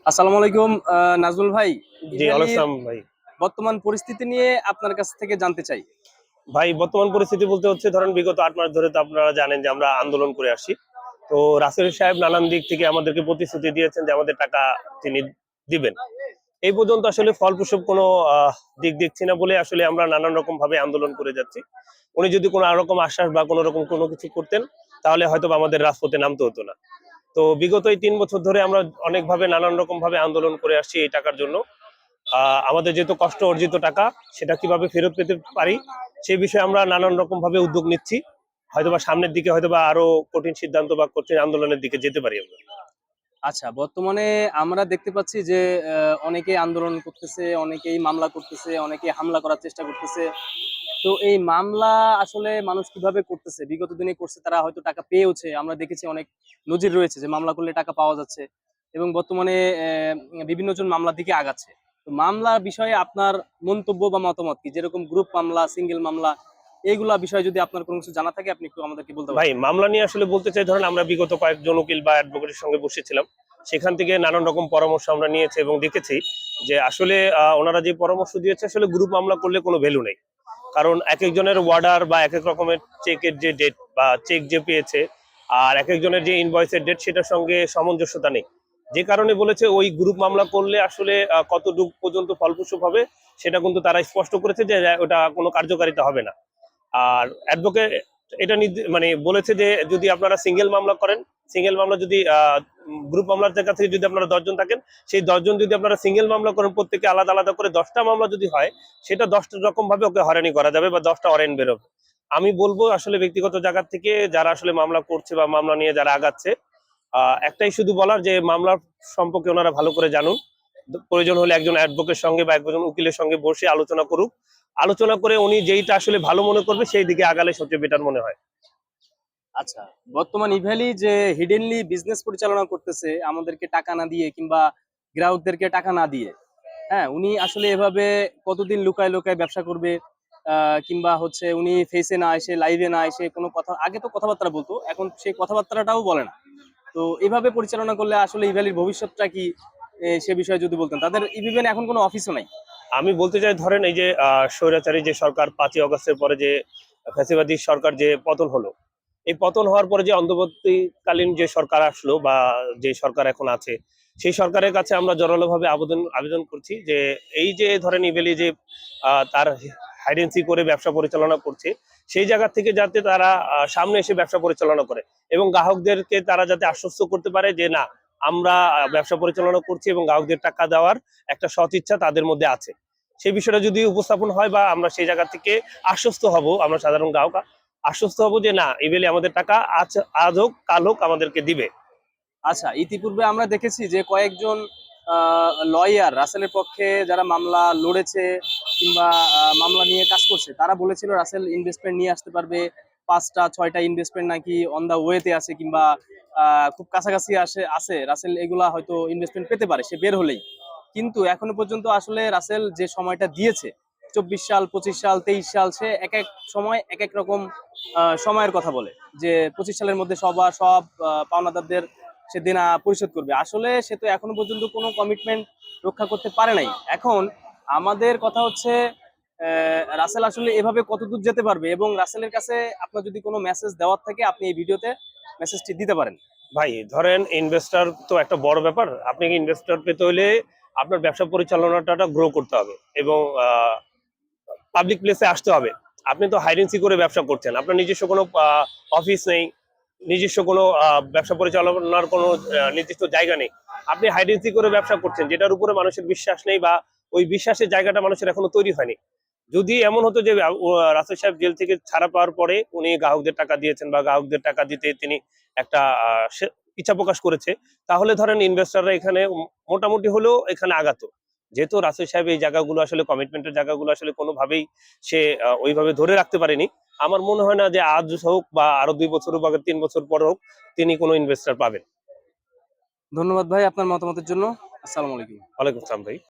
আসসালামু আলাইকুম নাজমুল ভাই। জি, ইতালির আলাইকুম ভাই। বর্তমান পরিস্থিতি নিয়ে আপনার কাছ থেকে জানতে চাই। ভাই, বর্তমান পরিস্থিতি বলতে হচ্ছে ধরেন বিগত ৮ মাস ধরে তো আপনারা জানেন যে আমরা আন্দোলন করে আসছি। তো রাসেল সাহেব নানান দিক থেকে আমাদেরকে প্রতিশ্রুতি দিয়েছেন যে আমাদের টাকা তিনি দিবেন। এই পর্যন্ত আসলে ফলপ্রসূ কোনো দিক দেখছি না বলে আসলে আমরা নানান রকম ভাবে আন্দোলন করে যাচ্ছি। উনি যদি কোনো আর রকম আশ্বাস বা কোনো রকম কোনো কিছু করতেন তাহলে হয়তোবা আমাদের রাজপথে নামতে হতো না। তো বিগত এই ৩ বছর ধরে আমরা অনেকভাবে নানান রকম ভাবে আন্দোলন করে আসছি এই টাকার জন্য। আমাদের যেহেতু কষ্ট অর্জিত টাকা সেটা কিভাবে ফেরত পেতে পারি সেই বিষয়ে আমরা নানান রকম ভাবে উদ্যোগ নিচ্ছি। হয়তোবা সামনের দিকে হয়তোবা আরো কঠিন সিদ্ধান্ত বা কঠিন আন্দোলনের দিকে যেতে পারি আমরা। আচ্ছা, বর্তমানে আমরা দেখতে পাচ্ছি যে অনেকেই আন্দোলন করতেছে, অনেকেই মামলা করতেছে, অনেকেই হামলা করার চেষ্টা করতেছে। তো এই মামলা আসলে মানুষ কিভাবে করতেছে? বিগত দিনে করছে, তারা হয়তো টাকা পেয়েওছে। আমরা দেখেছি অনেক নজির রয়েছে যে মামলা করলে টাকা পাওয়া যাচ্ছে এবং বর্তমানে বিভিন্ন জন মামলার দিকে আগাচ্ছে। তো মামলার বিষয়ে আপনার মন্তব্য বা মতামত কি? যেরকম গ্রুপ মামলা, সিঙ্গেল মামলা, এইগুলা বিষয়ে যদি আপনার কোনো কিছু জানা থাকে আপনি একটু আমাদেরকে বলতে ভাই, পারেন। মামলা নিয়ে আসলে বলতে চাই, ধরেন আমরা বিগত কয়েকজন উকিল বা অ্যাডভোকেটের সঙ্গে বসেছিলাম। সেখান থেকে নানান রকম পরামর্শ আমরা নিয়েছি এবং দেখেছি যে আসলে ওনারা যে পরামর্শ দিয়েছে আসলে গ্রুপ মামলা করলে কোনো ভ্যালু নেই। কারণ এক একজনের ওয়ার্ডার বা এক এক রকমের চেকের যে ডেট বা চেক যে পেয়েছে আর এক একজনের যে ইনভয়েসের ডেট সেটার সঙ্গে সামঞ্জস্যতা নেই। যে কারণে বলেছে ওই গ্রুপ মামলা করলে আসলে কতটুকু পর্যন্ত ফলপ্রসূ হবে সেটা কিন্তু তারা স্পষ্ট করেছে যে ওটা কোনো কার্যকারিতা হবে না। আর অ্যাডভোকেট এটা মানে বলেছে যে যদি আপনারা সিঙ্গেল মামলা করেন, সিঙ্গেল মামলা যদি গ্রুপ মামলার জায়গা থেকে যদি আপনারা ১০ জন থাকেন, সেই ১০ জন যদি আপনারা সিঙ্গেল মামলা করেন প্রত্যেকে আলাদা আলাদা করে ১০টা মামলা যদি হয়, সেটা ১০টা রকম ভাবে ওকে হয়রানি করা যাবে বা ১০টা অরেন্ট বেরোবে। আমি বলবো আসলে ব্যক্তিগত জায়গা থেকে যারা আসলে মামলা করছে বা মামলা নিয়ে যারা আগাচ্ছে, একটাই শুধু বলার যে মামলার সম্পর্কে ওনারা ভালো করে জানুন। প্রয়োজন হলে একজন অ্যাডভোকেটের সঙ্গে বা একজন উকিলের সঙ্গে বসে আলোচনা করুক। আলোচনা করে উনি যেইটা আসলে ভালো মনে করবে সেই দিকে আগালে সবচেয়ে বেটার মনে হয়। আচ্ছা, বর্তমান ইভ্যালি যে হিডেনলি বিজনেস পরিচালনা করতেছে আমাদেরকে টাকা না দিয়ে কিংবা গ্রাহকদেরকে টাকা না দিয়ে, হ্যাঁ, উনি আসলে এভাবে কতদিন লুকায় লুকায় ব্যবসা করবে? কিংবা হচ্ছে উনি ফেসে না এসে, লাইভে না এসে কোনো কথা, আগে তো কথাবার্তা বলতো, এখন সেই কথাবার্তাটাও বলে না। তো এভাবে পরিচালনা করলে আসলে ইভ্যালির ভবিষ্যৎটা কি? সে বিষয়ে যদি বলতেন। তাদের ইভেন এখন কোনো অফিসও নাই। আমি বলতে চাই, ধরেন এই যে স্বৈরাচারী যে সরকার ৫ই আগস্টের পরে যে ফ্যাসিবাদী সরকার যে পতন হলো, এই পতন হওয়ার পরে যে অন্তর্বর্তীকালীন যে সরকার আসলো বা যে সরকার এখন আছে, সেই সরকারের কাছে আমরা জোরালোভাবে আবেদন করছি যে এই যে ধরেন ইভেলি যে তার হাইডেন্সি করে ব্যবসা পরিচালনা করছে, সেই জায়গা থেকে যাতে তারা সামনে এসে ব্যবসা পরিচালনা করে এবং গ্রাহকদেরকে তারা যাতে আশ্বস্ত করতে পারে যে না, আমরা ব্যবসা পরিচালনা করছি এবং গ্রাহকদের টাকা দেওয়ার একটা সৎ ইচ্ছা তাদের মধ্যে আছে। সেই বিষয়টা যদি উপস্থাপন হয় বা আমরা সেই জায়গা থেকে আশ্বস্ত হব, আমরা সাধারণ গ্রাহক আশ্বস্ত হব যে না, ইভেলি আমাদের টাকা আজ হোক কাল হোক আমাদেরকে দিবে। আচ্ছা, ইতিপূর্বে আমরা দেখেছি যে কয়েকজন লয়ার রাসেলের পক্ষে যারা মামলা লড়েছে কিংবা মামলা নিয়ে কাজ করছে, তারা বলেছিল রাসেল ইনভেস্টমেন্ট নিয়ে আসতে পারবে। ৫টা ৬টা ইনভেস্টমেন্ট নাকি অন দা ওয়েতে আছে কিংবা খুব কাছাকাছি আছে রাসেল, এগুলা হয়তো ইনভেস্টমেন্ট পেতে পারে সে বের হলেই। কিন্তু এখনো পর্যন্ত আসলে রাসেল যে সময়টা দিয়েছে, ২৪ সাল, ২৫ সাল, ২৩ সাল, সে এক এক সময় এক এক রকম সময়ের কথা বলে যে ২৫ সালের মধ্যে সব পাওনাদারদের সে দেনা পরিশোধ করবে। আসলে সে তো এখনো পর্যন্ত কোনো কমিটমেন্ট রক্ষা করতে পারে নাই। এখন আমাদের কথা হচ্ছে রাসেল আসলে এভাবে কতদূর যেতে পারবে, এবং রাসেলের কাছে আপনার যদি কোনো মেসেজ দেওয়ার থাকে আপনি এই ভিডিওতে মেসেজটি দিতে পারেন। ভাই, ধরেন ইনভেস্টর তো একটা বড় ব্যাপার। আপনি ইনভেস্টর পেতে হলে আপনার ব্যবসা পরিচালনাটা গ্রো করতে হবে এবং পাবলিক প্লেসে আসতে হবে। আপনি তো হাইডেন্সি করে ব্যবসা করছেন, আপনার নিজস্ব কোনো অফিস নেই, নিজস্ব কোনো ব্যবসা পরিচালনার কোনো নির্দিষ্ট জায়গা নেই। আপনি হাইডেন্সি করে ব্যবসা করছেন যেটার উপরে মানুষের বিশ্বাস নেই বা ওই বিশ্বাসের জায়গাটা মানুষের এখনো তৈরি হয়নি। যদি এমন হতো যে রাসেল সাহেব জেল থেকে ছাড়া পাওয়ার পরে উনি গ্রাহকদের টাকা দিয়েছেন বা গ্রাহকদের টাকা দিতে তিনি একটা ইচ্ছা প্রকাশ করেছে, তাহলে ধরেন ইনভেস্টররা এখানে মোটামুটি হলেও এখানে আগাতো। যেহেতু রাসেল সাহেব এই জায়গাগুলো আসলে কমিটমেন্টের জায়গাগুলো আসলে কোনোভাবেই সে ওইভাবে ধরে রাখতে পারেনি। আমার মনে হয় না যে আজ হোক বা আরো ২ বছর হোক বা ৩ বছর পর হোক তিনি কোনো ইনভেস্টর পাবেন। ধন্যবাদ ভাই আপনার মতামতের জন্য। আসসালামু আলাইকুম। ওয়ালাইকুম আসসালাম ভাই।